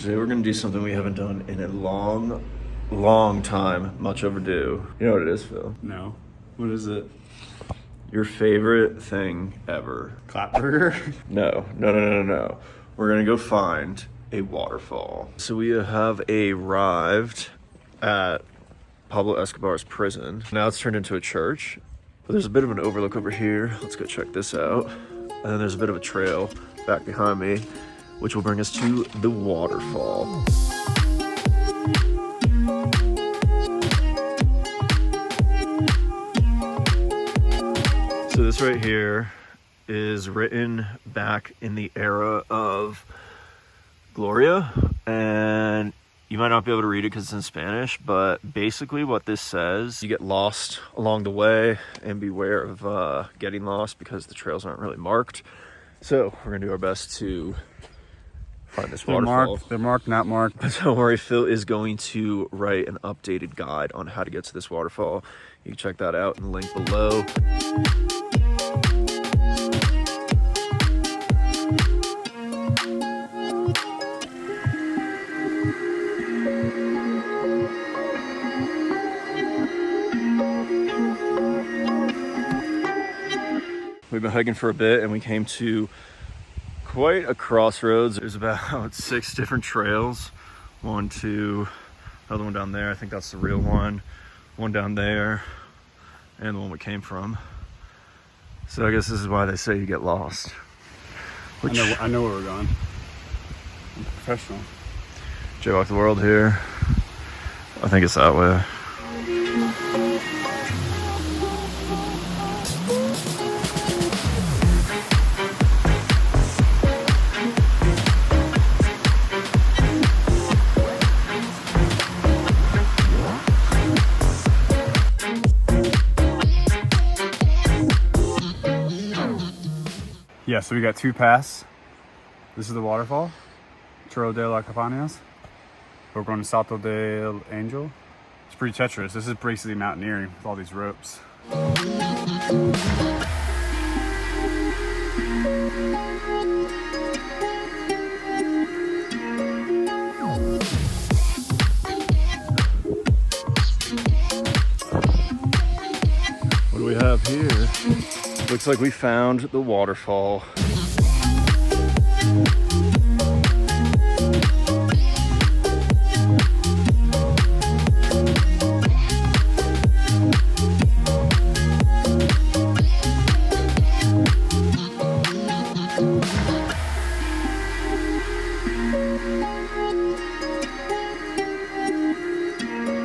Today we're gonna do something we haven't done in a long time, much overdue. You know what it is, Phil? No. What is it? Your favorite thing ever. Clap burger? No. We're gonna go find a waterfall. So we have arrived at Pablo Escobar's prison. Now it's turned into a church, but there's a bit of an overlook over here. Let's go check this out. And then there's a bit of a trail back behind me, which will bring us to the waterfall. So this right here is written back in the era of Gloria, and you might not be able to read it because it's in Spanish, but basically what this says, you get lost along the way and beware of getting lost because the trails aren't really marked. So we're gonna do our best to find this waterfall. They're marked, not marked. But don't worry, Phil is going to write an updated guide on how to get to this waterfall. You can check that out in the link below. We've been hiking for a bit and we came to quite a crossroads. There's about 6 different trails. 1, 2, another one down there. I think that's the real one. One down there, and the one we came from. So I guess this is why they say you get lost. Which, I know where we're going. I'm professional. Jaywalk the world here. I think it's that way. Yeah, so we got 2 paths. This is the waterfall, Chorro de la Cabañas. We're going to Salto del Angel. It's pretty treacherous. This is basically mountaineering with all these ropes. What do we have here? Looks like we found the waterfall.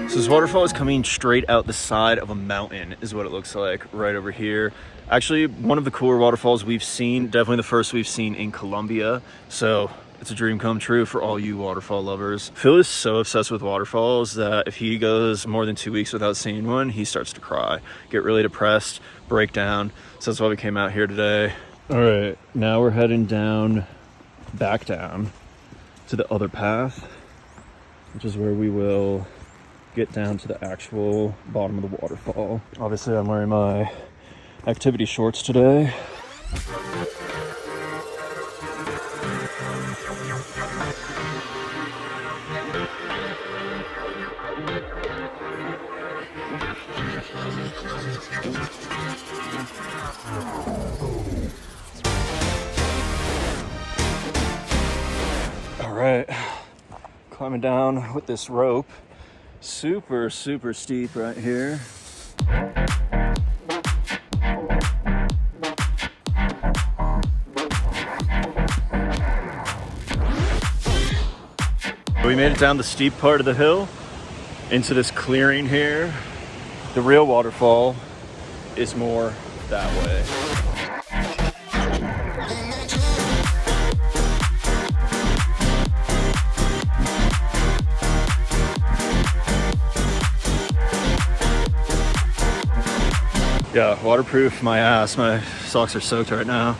So this waterfall is coming straight out the side of a mountain is what it looks like right over here. Actually, one of the cooler waterfalls we've seen, definitely the first we've seen in Colombia. So it's a dream come true for all you waterfall lovers. Phil is so obsessed with waterfalls that if he goes more than 2 weeks without seeing one, he starts to cry, get really depressed, break down. So that's why we came out here today. All right, now we're heading back down to the other path, which is where we will get down to the actual bottom of the waterfall. Obviously, I'm wearing my activity shorts today. All right, climbing down with this rope. Super steep right here. We made it down the steep part of the hill into this clearing here. The real waterfall is more that way. Yeah, waterproof my ass. My socks are soaked right now.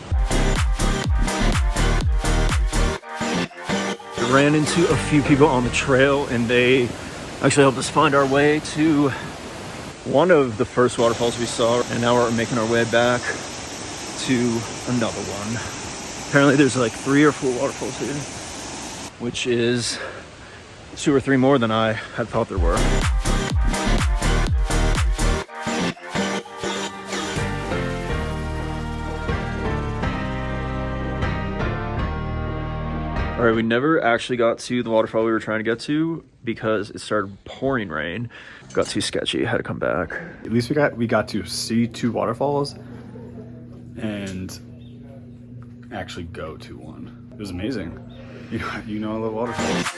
I ran into a few people on the trail and they actually helped us find our way to one of the first waterfalls we saw, and now we're making our way back to another one. Apparently there's like 3 or 4 waterfalls here. which is 2 or 3 more than I had thought there were. All right, we never actually got to the waterfall we were trying to get to because it started pouring rain. Got too sketchy, had to come back. At least we got to see 2 waterfalls and actually go to one. It was amazing. You know I love waterfalls.